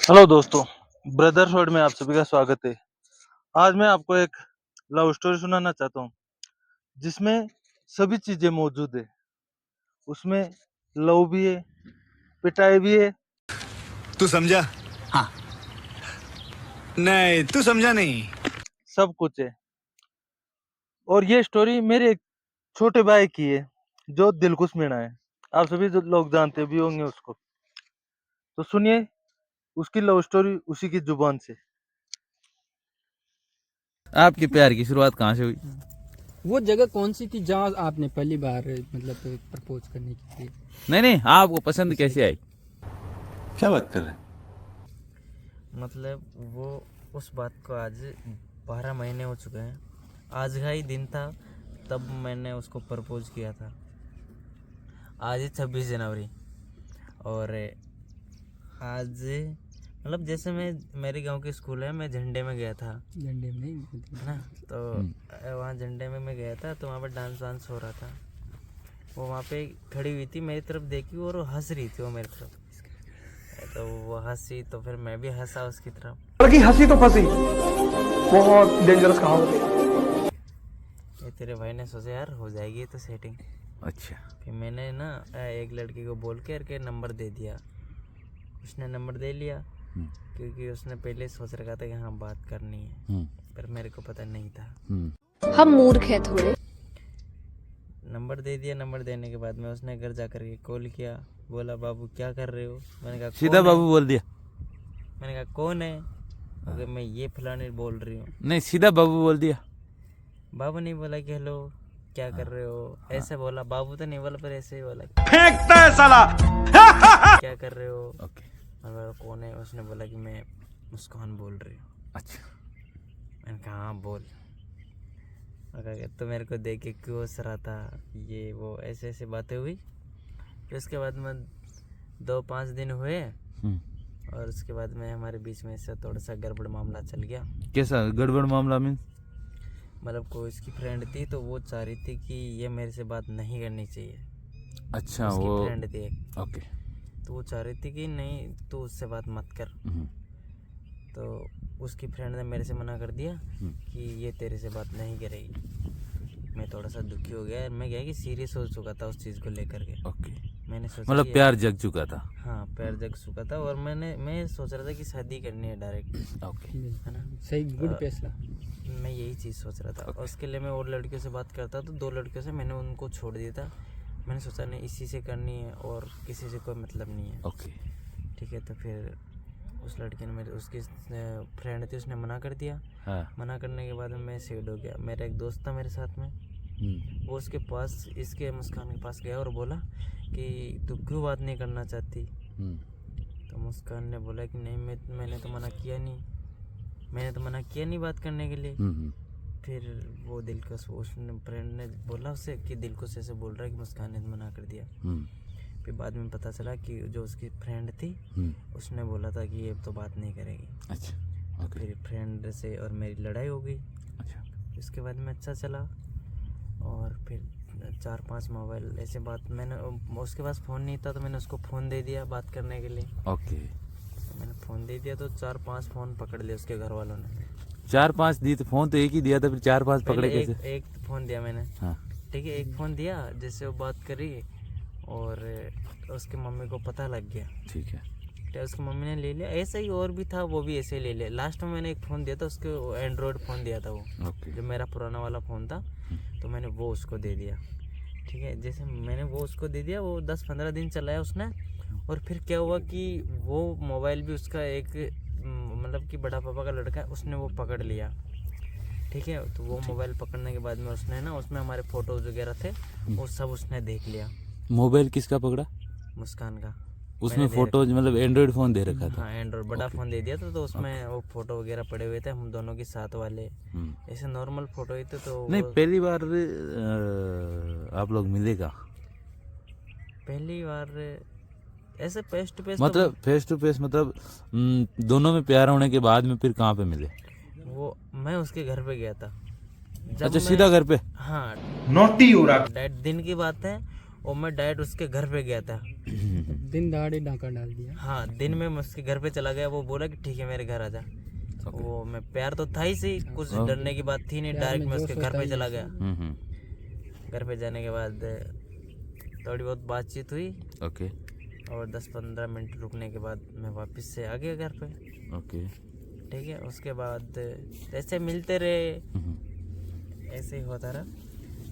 Hello दोस्तों, brotherhood में आप सभी का स्वागत है। आज मैं आपको एक लव स्टोरी सुनाना चाहता हूँ जिसमें सभी चीजें मौजूद है। उसमें लव भी है, पिटाई भी है, तू समझा? हाँ। नहीं, तू समझा नहीं। सब कुछ है। और ये स्टोरी मेरे एक छोटे भाई की है जो दिलकुश मीणा है। आप सभी जो लोग जानते भी होंगे उसको। तो सुनिए उसकी लव स्टोरी उसी की जुबान से। आपके प्यार की शुरुआत कहाँ से हुई? वो जगह कौन सी थी जहाँ आपने पहली बार मतलब प्रपोज करने की थी? नहीं, आपको पसंद कैसे आई? क्या बात कर रहे हैं? मतलब वो उस बात को आज 12 महीने हो चुके हैं। आज का ही दिन था तब मैंने उसको प्रपोज किया था। आज ही 26 जनवरी। और आज मतलब जैसे मैं मेरे गांव के स्कूल है, मैं झंडे में गया था। झंडे में नहीं है ना, तो वहाँ झंडे में मैं गया था तो वहाँ पर डांस वांस हो रहा था। वो वहाँ पे खड़ी हुई थी, मेरी तरफ देखी और वो हंस रही थी वो मेरी तरफ। तो वो हंसी तो फिर मैं भी हंसा उसकी तरफ। लड़की हंसी तो फंसी, बहुत डेंजरस कहावत है। ये तेरे भाई ने सोचा यार हो जाएगी तो सेटिंग। अच्छा। फिर मैंने ना एक लड़की को बोल के नंबर दे दिया। उसने नंबर दे लिया क्योंकि उसने पहले सोच रखा था कि हाँ बात करनी है, पर मेरे को पता नहीं था। हम मूर्ख हैं थोड़े। नंबर दे दिया। नंबर देने के बाद में उसने घर जा करके कॉल किया, बोला बाबू क्या कर रहे हो। मैंने कहा सीधा कौन है? बाबू बोल दिया? मैंने कहा कौन है? अगर मैं ये फलाने बोल रही हूँ। नहीं, सीधा बाबू बोल दिया? बाबू नहीं बोला कि हेलो क्या कर रहे हो, ऐसे बोला। बाबू तो नहीं बोला पर ऐसे ही बोला फेंकता है साला। क्या कर रहे हो। ओके। मैं बोला कौन है। उसने बोला कि मैं मुस्कान बोल रही हूँ। अच्छा। मैंने कहा हाँ बोल। अगर तो मेरे को देख के क्यों हंस रहा था, ये वो ऐसे ऐसे बातें हुई। फिर उसके बाद में 2-5 दिन हुए और उसके बाद में हमारे बीच में से थोड़ा सा गड़बड़ मामला चल गया। कैसा गड़बड़ मामला? मीन मतलब कोई इसकी फ्रेंड थी तो वो चाह रही थी कि ये मेरे से बात नहीं करनी चाहिए। अच्छा, उसकी वो फ्रेंड थी एक। ओके। तो वो चाह रही थी कि नहीं तू उससे बात मत कर। तो उसकी फ्रेंड ने मेरे से मना कर दिया कि ये तेरे से बात नहीं करेगी। मैं थोड़ा सा दुखी हो गया। मैं क्या कि सीरियस हो चुका था उस चीज़ को लेकर के। ओके। मैंने सोचा मतलब कि प्यार जग चुका था। हाँ प्यार जग चुका था और मैं सोच रहा था कि शादी करनी है डायरेक्ट। ओके। है ना, सही गुड फैसला। मैं यही चीज़ सोच रहा था। और उसके लिए मैं और लड़कियों से बात करता तो 2 लड़कियों से मैंने उनको छोड़ दिया था। मैंने सोचा नहीं इसी से करनी है और किसी से कोई मतलब नहीं है। ओके। ठीक है, तो फिर उस लड़की ने उसकी फ्रेंड थी, उसने मना कर दिया। हाँ। मना करने के बाद में मैं सैड हो गया। मेरा एक दोस्त था मेरे साथ में, वो उसके पास इसके मुस्कान के पास गया और बोला कि तू क्यों बात नहीं करना चाहती। तो मुस्कान ने बोला कि नहीं मैंने तो मना किया नहीं बात करने के लिए। फिर वो दिलकश उसने फ्रेंड ने बोला उससे कि दिलकश ऐसे बोल रहा है कि मुस्कान ने मना कर दिया। फिर बाद में पता चला कि जो उसकी फ्रेंड थी उसने बोला था कि ये तो बात नहीं करेगी। अच्छा। तो फिर फ्रेंड से और मेरी लड़ाई हो गई। अच्छा। उसके बाद में अच्छा चला और फिर 4-5 मोबाइल ऐसे बात। मैंने उसके पास फ़ोन नहीं था तो मैंने उसको फ़ोन दे दिया बात करने के लिए। ओके। तो मैंने फ़ोन दे दिया तो 4-5 फ़ोन पकड़ लिए उसके घर वालों ने। 4-5 दी तो फोन तो एक ही दिया था, फिर 4-5 पकड़े कैसे? एक फ़ोन दिया मैंने। हाँ। ठीक है, एक फ़ोन दिया जैसे वो बात करी और उसकी मम्मी को पता लग गया। ठीक है। तो उसकी मम्मी ने ले लिया। ऐसा ही और भी था, वो भी ऐसे ही ले लिया। लास्ट में मैंने एक फ़ोन दिया था उसको, एंड्रॉयड फ़ोन दिया था वो। ओके। जो मेरा पुराना वाला फ़ोन था तो मैंने वो उसको दे दिया। ठीक है, जैसे मैंने वो उसको दे दिया, वो 10-15 दिन चलाया उसने। और फिर क्या हुआ कि वो मोबाइल भी उसका एक मतलब कि बड़ा पापा का लड़का है, उसने वो पकड़ लिया। ठीक है, तो वो मोबाइल पकड़ने के बाद में उसने ना उसमें हमारे फ़ोटोज़ वगैरह थे वो सब उसने देख लिया। मोबाइल किसका पकड़ा? मुस्कान का। उसमें फोटो मतलब एंड्रॉइड फोन दे रखा था? हाँ एंड्रॉइड बड़ा फ़ोन दे दिया था। तो उसमें वो फ़ोटो वगैरह पड़े हुए थे हम दोनों के साथ वाले। ऐसे नॉर्मल फ़ोटो ही थे। तो नहीं, पहली बार आप लोग मिलेगा? पहली बार ऐसे फेस टू फेस मतलब फेस टू फेस मतलब दोनों में प्यार होने के बाद में फिर कहाँ पे मिले? वो मैं उसके घर पे गया था। अच्छा, सीधा घर पे? हाँ, नोटी हो रहा। डेट दिन की बात है और मैं डायरेक्ट उसके घर पे गया था। दिन दहाड़े डाका डाल दिया। हाँ, दिन में मैं उसके घर पे चला गया। वो बोला कि ठीक है मेरे घर आ जा। वो मैं प्यार तो था ही सही, कुछ डरने की बात थी नहीं। डायरेक्ट मैं उसके घर पे चला गया। घर पे जाने के बाद थोड़ी बहुत बातचीत हुई। ओके और 10-15 मिनट रुकने के बाद मैं वापस से आ गया घर पे। ओके ठीक है, उसके बाद ऐसे मिलते रहे, ऐसे ही होता रहा।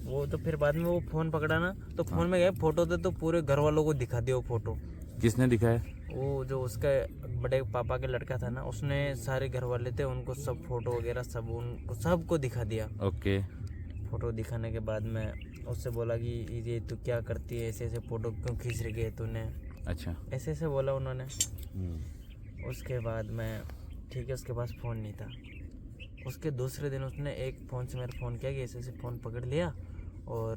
वो तो फिर बाद में वो फ़ोन पकड़ा ना, तो फ़ोन में गए फ़ोटो थे, तो पूरे घर वालों को दिखा दिया वो फ़ोटो। किसने दिखाया? वो जो उसका बड़े पापा के लड़का था ना, उसने सारे घर वाले थे उनको सब फ़ोटो वगैरह सब उनको सबको दिखा दिया। ओके फ़ोटो दिखाने के बाद मैं उससे बोला कि ये तू क्या करती है, ऐसे ऐसे फ़ोटो क्यों खींच रही है तूने, अच्छा ऐसे ऐसे बोला उन्होंने। उसके बाद मैं ठीक है, उसके पास फ़ोन नहीं था। उसके दूसरे दिन उसने एक फ़ोन से मेरे फ़ोन किया कि ऐसे ऐसे फ़ोन पकड़ लिया और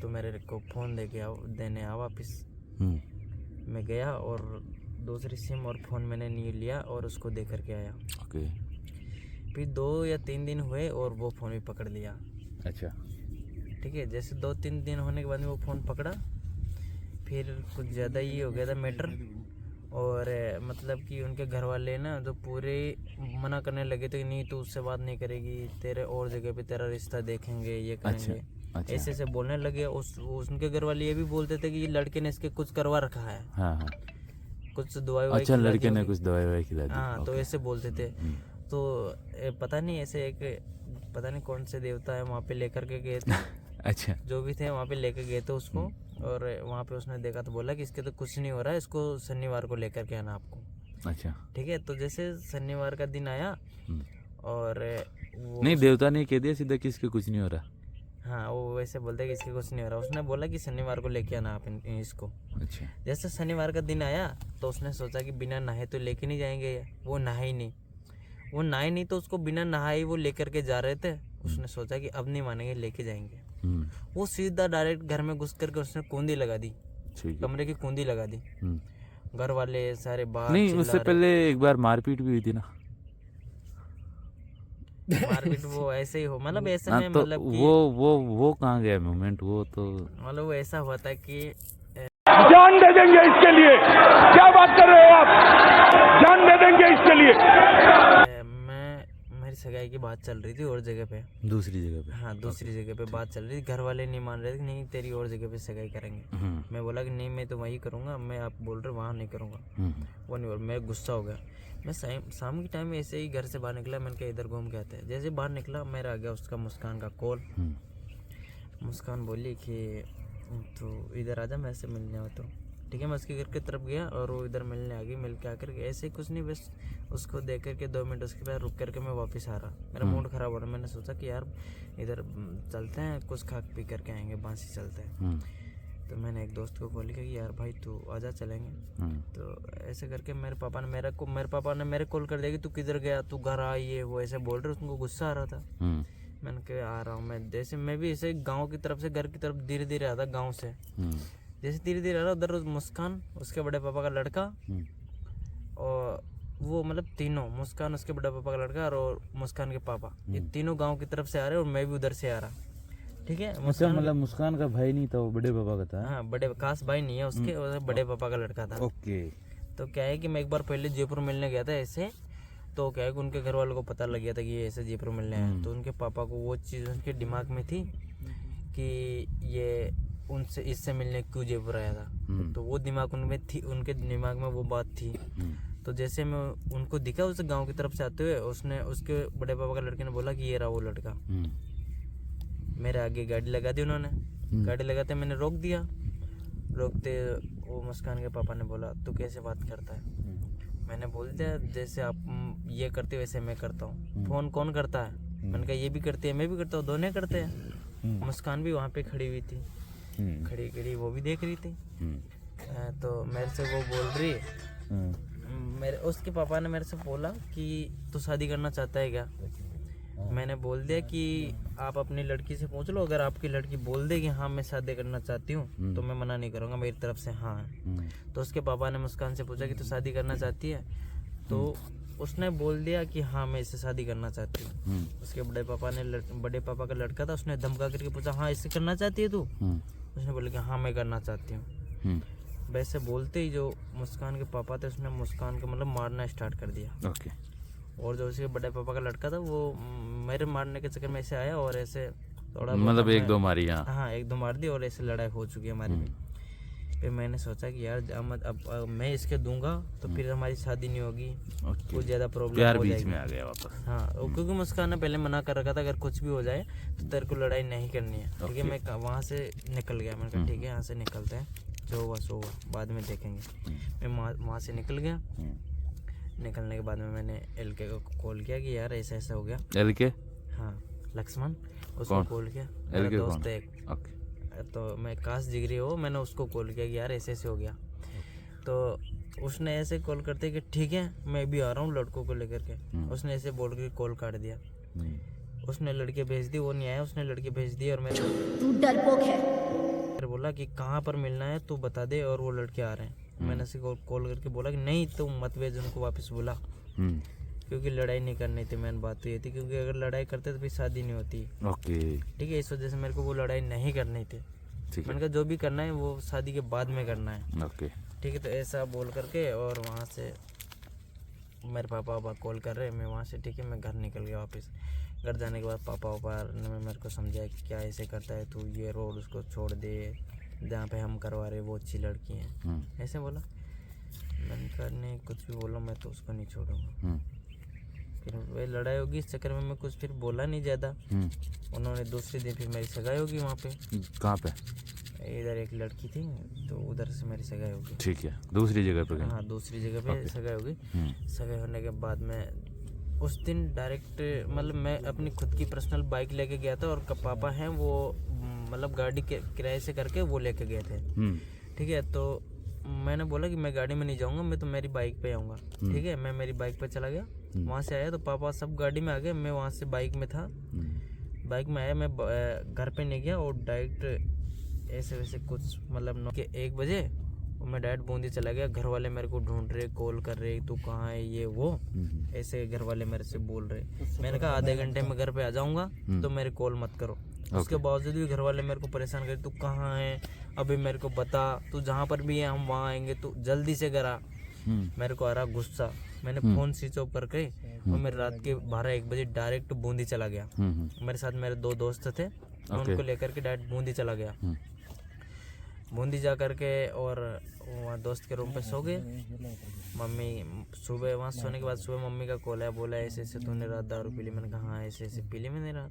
तो मेरे को फ़ोन देने आ वापस। मैं गया और दूसरी सिम और फ़ोन मैंने नहीं लिया और उसको दे करके आया। ओके फिर 2 या 3 दिन हुए और वो फ़ोन भी पकड़ लिया। अच्छा ठीक है, जैसे 2-3 दिन होने के बाद में वो फ़ोन पकड़ा, फिर कुछ ज़्यादा ही हो गया था मैटर। और मतलब कि उनके घर वाले ना जो पूरे मना करने लगे थे कि नहीं तू उससे बात नहीं करेगी, तेरे और जगह पे तेरा रिश्ता देखेंगे, ये करेंगे। अच्छा। ऐसे ऐसे बोलने लगे। उनके घर वाले ये भी बोलते थे कि ये लड़के ने इसके कुछ करवा रखा है। हाँ हाँ कुछ दवाई अच्छा, लड़के ने कुछ दवाई खिला दी। हाँ, तो ऐसे बोलते थे। तो पता नहीं ऐसे पता नहीं कौन से देवता है वहाँ पे लेकर के गए थे। अच्छा जो भी थे वहाँ पे लेकर गए थे उसको। और वहाँ पे उसने देखा तो बोला कि इसके तो कुछ नहीं हो रहा है, इसको शनिवार को लेकर के आना आपको। अच्छा ठीक है, तो जैसे शनिवार का दिन आया और वो नहीं, देवता ने कह दिया सीधा कि इसके कुछ नहीं हो रहा। हाँ, वो वैसे बोलते कि इसके कुछ नहीं हो रहा। उसने बोला कि शनिवार को लेके आना आप इसको। अच्छा जैसे शनिवार का दिन आया तो उसने सोचा कि बिना नहाए तो लेके नहीं जाएंगे। वो नहाए नहीं तो उसको बिना नहाए वो लेकर के जा रहे थे। उसने सोचा कि अब नहीं मानेंगे, लेके जाएंगे। वो सीधा डायरेक्ट घर में घुस करके उसने कुंडी लगा दी, ठीक है। कमरे की कुंडी लगा दी। घर वाले सारे बाहर नहीं, चिल्ला उससे रहे। पहले एक बार मारपीट भी हुई थी ना। मारपीट वो ऐसे ही हो, मतलब ऐसे हाँ, में तो मतलब कि वो कहाँ गया मोमेंट? वो तो मतलब वो ऐसा हुआ था कि जान दे देंगे इसके लिए। क्या बात कर रहे हो आप? जान दे देंगे इसके लिए। मेरी सगाई की बात चल रही थी और जगह पे। दूसरी जगह पे। हाँ, दूसरी जगह पे बात चल रही थी। घर वाले नहीं मान रहे थे कि नहीं तेरी और जगह पे सगाई करेंगे। मैं बोला कि नहीं, मैं तो वहीं करूँगा, मैं आप बोल रहे वहाँ नहीं करूँगा। वो नहीं बोल, मैं गुस्सा हो गया। मैं शाम के टाइम में ऐसे ही घर से बाहर निकला। मैंने कहा इधर घूम के आते हैं। जैसे बाहर निकला मेरा आ गया उसका मुस्कान का कॉल। मुस्कान बोली कि तो इधर आ जा, मैं ऐसे मिलने हो। तो ठीक है, मैं उसके घर की तरफ गया और वो इधर मिलने आ गई। मिल के आकर के ऐसे कुछ नहीं, बस उसको देख करके 2 मिनट उसके बाद रुक करके मैं वापस आ रहा। मेरा मूड ख़राब हो रहा। मैंने सोचा कि यार इधर चलते हैं, कुछ खा पी करके आएंगे, बांसी चलते हैं। तो मैंने एक दोस्त को कॉल किया कि यार भाई तू आजा, चलेंगे। तो ऐसे करके मेरे पापा ने मेरे कॉल कर दिया कि तू किधर गया, तू घर आ, ये वो ऐसे बोल रहे। उसको गुस्सा आ रहा था। मैंने कहा आ रहा हूँ मैं। जैसे मैं भी ऐसे गाँव की तरफ से घर की तरफ धीरे धीरे आता गाँव से। जैसे धीरे धीरे आ रहा, उधर मुस्कान उसके बड़े पापा का लड़का और वो मतलब तीनों, मुस्कान उसके बड़े पापा का लड़का और मुस्कान के पापा, ये तीनों गांव की तरफ से आ रहे और मैं भी उधर से आ रहा। ठीक है, अच्छा, मतलब मुस्कान का भाई नहीं था, वो बड़े पापा का था। हाँ, बड़े खास भाई नहीं है उसके, वो बड़े पापा का लड़का था। ओके। तो क्या है कि मैं एक बार पहले जयपुर मिलने गया था ऐसे। तो क्या है कि उनके घर वालों को पता लग गया था कि ये ऐसे जयपुर मिलने आए। तो उनके पापा को वो चीज़ उनके दिमाग में थी कि ये उनसे इससे मिलने क्यों जयपुर आया था। तो वो दिमाग उनमें थी, उनके दिमाग में वो बात थी। तो जैसे मैं उनको दिखा उस गांव की तरफ से आते हुए, उसने उसके बड़े पापा का लड़के ने बोला कि ये रहा वो लड़का। मेरे आगे गाड़ी लगा दी उन्होंने। गाड़ी लगाते मैंने रोक दिया। रोकते वो मुस्कान के पापा ने बोला तू कैसे बात करता है। मैंने बोल दिया जैसे आप ये करते वैसे मैं करता हूँ। फ़ोन कौन करता है? मैंने कहा ये भी करती है, मैं भी करता हूँ, दोनों करते हैं। मुस्कान भी वहाँ पे खड़ी हुई थी, खड़ी वो भी देख रही थी। तो मेरे से वो बोल रही, मेरे उसके पापा ने मेरे से बोला कि तू शादी करना चाहता है क्या? मैंने बोल दिया कि आप अपनी लड़की से पूछ लो, अगर आपकी लड़की बोल दे कि हाँ मैं शादी करना चाहती हूँ तो मैं मना नहीं करूँगा, मेरी तरफ से हाँ है। तो उसके पापा ने मुस्कान से पूछा कि तू शादी करना चाहती है? तो उसने बोल दिया कि हाँ मैं इससे शादी करना चाहती हूँ। उसके बड़े पापा का लड़का था, उसने धमका करके पूछा हाँ इससे करना चाहती है तू? उसने बोला कि हाँ मैं करना चाहती हूँ। वैसे बोलते ही जो मुस्कान के पापा थे उसने मुस्कान को मतलब मारना स्टार्ट कर दिया। ओके। और जो उसके बड़े पापा का लड़का था वो मेरे मारने के चक्कर में ऐसे आया और ऐसे थोड़ा मतलब एक दो मारी। हाँ एक दो मार दी और ऐसे लड़ाई हो चुकी है हमारी भी। फिर मैंने सोचा कि यार अब मैं इसके दूंगा तो फिर हमारी शादी नहीं होगी, कुछ ज़्यादा प्रॉब्लम प्यार हो बीच जाएगी। में आ गया वापस। हाँ क्योंकि मुस्कान ने पहले मना कर रखा था अगर कुछ भी हो जाए तो तेरे को लड़ाई नहीं करनी है। ठीक है, मैं वहाँ से निकल गया। मैंने कहा ठीक है यहाँ से निकलते हैं, जो हुआ सो हुआ, बाद में देखेंगे। मैं वहाँ से निकल गया। निकलने के बाद में मैंने LK को कॉल किया कि यार ऐसा ऐसा हो गया। LK? हाँ लक्ष्मण, उसको कौन? कॉल किया। मेरा LK दोस्त कौन? है एक। ओके। तो मैं काश जिगरी हो, मैंने उसको कॉल किया कि यार ऐसे ऐसे हो गया। तो उसने ऐसे कॉल करते कि ठीक है मैं भी आ रहा हूँ लड़कों को लेकर के। उसने ऐसे बोल के कॉल काट दिया। उसने लड़के भेज दी, वो नहीं आया, उसने लड़के भेज दिए और मैंने तू डरपोक है। फिर बोला कि कहाँ पर मिलना है तू बता दे और वो लड़के आ रहे हैं। मैंने उसे कॉल करके बोला कि नहीं तुम मत भेज उनको, वापस बुला, क्योंकि लड़ाई नहीं करनी थी। मैंने बात तो ये थी क्योंकि अगर लड़ाई करते तो फिर शादी नहीं होती। ओके। ठीक है, इस वजह से मेरे को वो लड़ाई नहीं करनी थी। ठीक है। मैंने कहा जो भी करना है वो शादी के बाद में करना है। ओके। ठीक है, तो ऐसा बोल करके और वहाँ से मेरे पापा कॉल कर रहे हैं, मैं वहाँ से ठीक है मैं घर निकल गया वापस। घर जाने के बाद पापा ने मेरे को समझाया कि क्या ऐसे करता है तू, ये रोड उसको छोड़ दे, जहाँ पे हम करवा रहे वो अच्छी लड़की है, ऐसे बोला। मैंने कहा नहीं कुछ भी बोलो मैं तो उसको नहीं छोड़ूंगा। फिर वही लड़ाई होगी, इस चक्कर में मैं कुछ फिर बोला नहीं ज़्यादा। उन्होंने दूसरे दिन फिर मेरी सगाई होगी वहाँ पे। कहाँ पे? इधर एक लड़की थी तो उधर से मेरी सगाई होगी। ठीक है, दूसरी जगह पे गए? हाँ दूसरी जगह पे सगाई होगी। सगाई होने के बाद में उस दिन डायरेक्ट मतलब मैं अपनी खुद की पर्सनल बाइक लेके गया था और पापा हैं वो मतलब गाड़ी के किराए से करके वो लेके गए थे। ठीक है, तो मैंने बोला कि मैं गाड़ी में नहीं जाऊंगा, मैं तो मेरी बाइक पे आऊँगा। ठीक है, मैं मेरी बाइक पे चला गया। वहाँ से आया तो पापा सब गाड़ी में आ गए, मैं वहाँ से बाइक में था। बाइक में आया, मैं घर पे नहीं गया और डायरेक्ट ऐसे वैसे कुछ मतलब 1 बजे और मैं डायरेक्ट बूंदी चला गया। घर वाले मेरे को ढूंढ रहे, कॉल कर रहे, तू कहाँ है ये वो, ऐसे घर वाले मेरे से बोल रहे। मैंने कहा आधे घंटे में घर पे आ जाऊँगा तो मेरे कॉल मत करो। उसके बावजूद भी घर वाले मेरे को परेशान करे, तू कहाँ है अभी मेरे को बता, तू जहाँ पर भी है हम वहाँ आएंगे, तू जल्दी से घर आ। मेरे को आ रहा गुस्सा, मैंने फ़ोन स्विच ऑफ करके और मैं रात के 12-1 बजे डायरेक्ट बूंदी चला गया। मेरे साथ मेरे 2 दोस्त थे, मैं उनको लेकर के डायरेक्ट बूंदी चला गया। बूंदी जा करके और वहाँ दोस्त के रूम पे सो गए। मम्मी सुबह वहाँ सोने के बाद सुबह मम्मी का कॉल आया, बोला ऐसे ऐसे तूने रात दारू पी ली। मैंने कहा हाँ ऐसे ऐसे पी ली मैंने रात।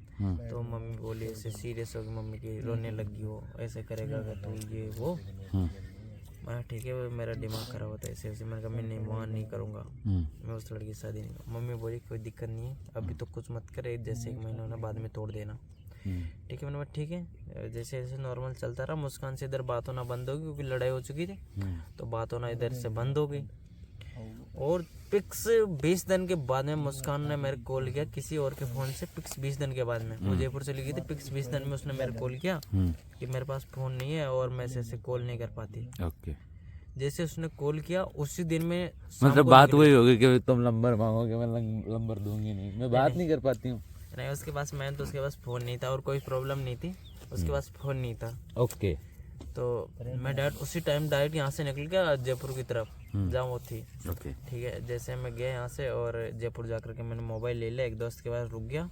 तो मम्मी बोली ऐसे सीरियस हो गई, मम्मी की रोने लगी हो, ऐसे करेगा अगर तू ये वो। मैं ठीक है मेरा दिमाग खराब होता है ऐसे ऐसे। मैंने कहा मैं नहीं वहाँ नहीं करूँगा, मैं उस लड़की की शादी नहीं करूँगा। मम्मी बोली कोई दिक्कत नहीं है, अभी तो कुछ मत करे, जैसे 1 महीना होना बाद में तोड़ देना। ठीक है, मैंने बोला ठीक है। जैसे जैसे नॉर्मल चलता रहा, मुस्कान से इधर बात होना बंद हो गई क्योंकि लड़ाई हो चुकी थी, तो बात होना इधर से बंद हो गई। और पिक्स 20 दिन के बाद में मुस्कान ने मेरे कॉल किया किसी और के फ़ोन से। पिक्स 20 दिन के बाद में वो जयपुर चली गई थी। पिक्स 20 दिन में उसने मेरे कॉल किया कि मेरे पास फ़ोन नहीं है और मैं ऐसे कॉल नहीं कर पाती। ओके। जैसे उसने कॉल किया उसी दिन में मतलब बात वही होगी कि तुम नंबर मांगोगे, मैं नंबर दूंगी नहीं, मैं बात नहीं कर पाती हूँ। नहीं उसके पास मैं तो उसके पास फ़ोन नहीं था और कोई प्रॉब्लम नहीं थी, उसके पास फ़ोन नहीं था। ओके। तो मैं डायरेक्ट उसी टाइम डायरेक्ट यहाँ से निकल गया जयपुर की तरफ जहाँ वो थी। ओके। ठीक है, जैसे मैं गया यहाँ से और जयपुर जा कर के मैंने मोबाइल ले लिया, एक दोस्त के पास रुक गया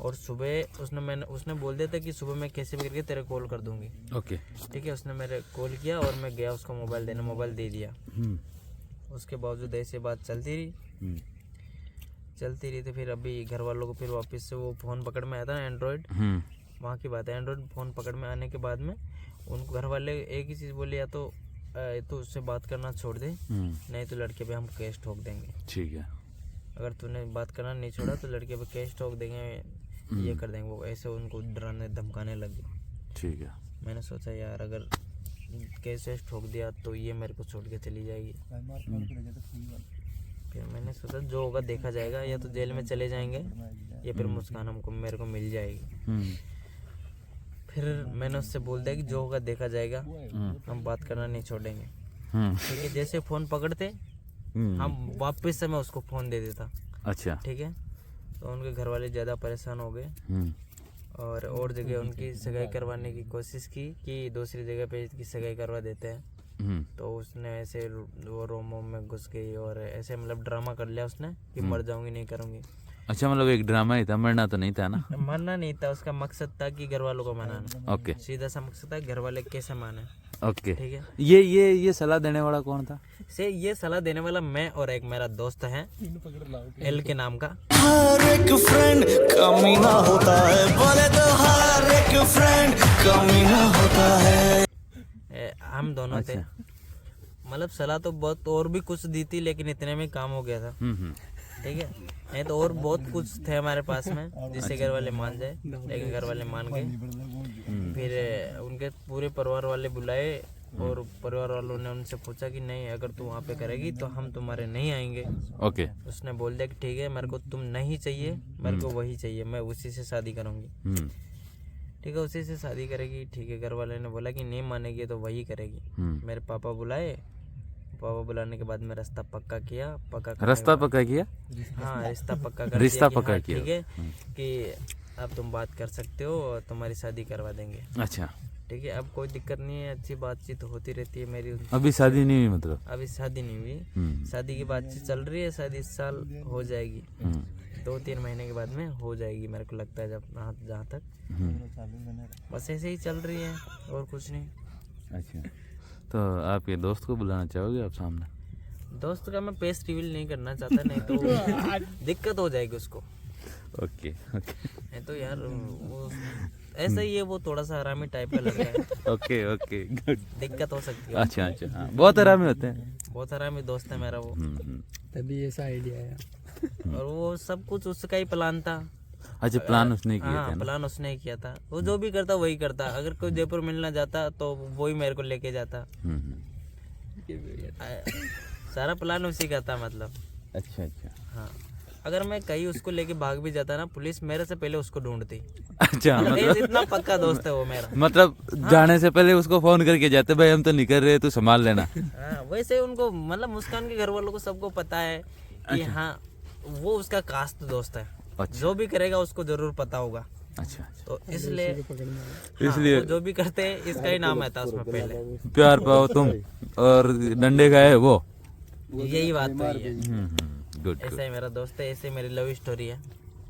और सुबह उसने बोल दिया था कि सुबह मैं कैसे भी करके तेरे कॉल कर दूंगी। ओके। ठीक है, उसने मेरे कॉल किया और मैं गया उसको मोबाइल देने, मोबाइल दे दिया। उसके बावजूद ऐसे बात चलती रही तो फिर अभी घर वालों को फिर वापस से वो फ़ोन पकड़ में आया था एंड्रॉयड, वहाँ की बात है। एंड्रॉयड फ़ोन पकड़ में आने के बाद में उनको घर वाले एक ही चीज़ बोले, या तो उससे बात करना छोड़ दे, नहीं तो लड़के पे हम केस ठोक देंगे। ठीक है। अगर तूने बात करना नहीं छोड़ा तो लड़के पे केस ठोक देंगे, ये कर देंगे वो, ऐसे उनको डराने धमकाने लगे। ठीक है। मैंने सोचा यार अगर केस वेस ठोक दिया तो ये मेरे को छोड़ के चली जाएगी। फिर मैंने सोचा जो होगा देखा जाएगा, या तो जेल में चले जाएंगे या फिर मुस्कान मेरे को मिल जाएगी। फिर मैंने उससे बोल दिया कि जो होगा देखा जाएगा, हम बात करना नहीं छोड़ेंगे। ठीक है, जैसे फ़ोन पकड़ते हम वापस से मैं उसको फ़ोन दे देता। अच्छा। ठीक है, तो उनके घर वाले ज़्यादा परेशान हो गए और जगह उनकी सगाई करवाने की कोशिश की कि दूसरी जगह पे इसकी सगाई करवा देते हैं। तो उसने ऐसे वो रोम में घुस गई और ऐसे मतलब ड्रामा कर लिया उसने कि मर जाऊंगी, नहीं करूंगी। अच्छा, मतलब एक ड्रामा ही था, मरना तो नहीं था ना? मरना नहीं था, उसका मकसद था कि घर वालों को मनाना। ओके सीधा सा मकसद था, घर वाले कैसे माने। ओके। ठीक है। ये सलाह देने वाला कौन था? ये सलाह देने वाला मैं और एक मेरा दोस्त है एल के नाम का। हर एक फ्रेंड कमीना होता है, बोले तो हर एक फ्रेंड कमीना होता है। हम दोनों थे। मतलब सलाह तो बहुत और भी कुछ दी थी, लेकिन इतने में काम हो गया था। ठीक है। नहीं तो और बहुत कुछ थे हमारे पास में जिससे घर वाले मान जाए, लेकिन घर वाले मान गए। फिर उनके पूरे परिवार वाले बुलाए और परिवार वालों ने उनसे पूछा कि नहीं, अगर तू वहाँ पे करेगी तो हम तुम्हारे नहीं आएंगे। ओके। उसने बोल दिया कि ठीक है, मेरे को तुम नहीं चाहिए, मेरे को वही चाहिए, मैं उसी से शादी करूँगी। ठीक है, उसी से शादी करेगी। ठीक है। घर वाले ने बोला कि नहीं मानेगी तो वही करेगी। मेरे पापा बुलाए, पापा बुलाने के बाद में रास्ता पक्का किया। रास्ता पक्का किया? हाँ, रिश्ता पक्का कर रिश्ता दिया कि पक्का हाँ, किया। ठीक है कि अब तुम बात कर सकते हो और तुम्हारी शादी करवा देंगे। अच्छा। ठीक है। अब कोई दिक्कत नहीं है, अच्छी बातचीत होती रहती है मेरी उनसे। अभी शादी नहीं हुई मतलब? अभी शादी नहीं हुई, शादी की बातचीत चल रही है। शादी इस साल हो जाएगी, 2-3 महीने के बाद में हो जाएगी मेरे को लगता है, जब जहाँ तक। बस ऐसे ही चल रही है और कुछ नहीं। अच्छा, तो आपके दोस्त को बुलाना चाहोगे आप सामने? दोस्त का मैं फेस रिवील नहीं करना चाहता, नहीं तो दिक्कत हो जाएगी उसको। ओके ओके नहीं तो यार वो ऐसा ही है, वो थोड़ा सा हरामी टाइप का लड़का है। Okay okay good. दिक्कत हो सकती है। अच्छा अच्छा, हाँ, बहुत आरामी होते हैं। बहुत हरामी दोस्त है मेरा वो। तभी ऐसा आइडिया आया। और वो सब कुछ उसका ही प्लान था। अच्छा, प्लान उसने किया हाँ, था ना? प्लान उसने ही किया था। वो जो भी करता वही करता। अगर कोई जयपुर मिलना जाता तो वही मेरे को लेके जाता। सारा प्लान उसी का था मतलब। अच्छा अच्छा। हाँ, अगर मैं कहीं उसको लेके भाग भी जाता ना, पुलिस मेरे से पहले उसको ढूंढती। अच्छा, मतलब इतना पक्का दोस्त है वो मेरा। मतलब जाने से पहले उसको फोन करके जाते, भाई हम तो निकल रहे, तू संभाल लेना। हाँ, वैसे उनको मतलब मुस्कान के घर वालों को सबको पता है कि हाँ वो उसका कास्ट दोस्त है। अच्छा। जो भी करेगा उसको जरूर पता होगा। अच्छा, तो इसलिए इसलिए वो जो भी करते हैं इसका ही नाम आता है उसमें पहले। प्यार पाओ तुम और डंडे खाए वो। यही बात तो है। गुड। ऐसा ही मेरा दोस्त है, ऐसे मेरी लव स्टोरी है।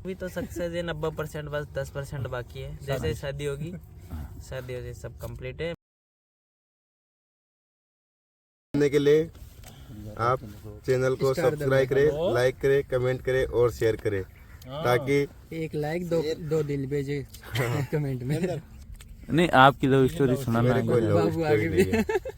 अभी तो सक्सेस है 90%, बस 10% बाकी है। जैसे ही शादी होगी, शादी हो जाए, सब कंप्लीट है। करने के लिए आप चैनल को सब्सक्राइब करें, लाइक करें, कमेंट करें और शेयर करें, ताकि 1 लाइक 2 दिल भेजे कमेंट में। नहीं, आपकी लव स्टोरी सुनाना मेरे कोई लव बाबू स्टोरी आगे भी नहीं है।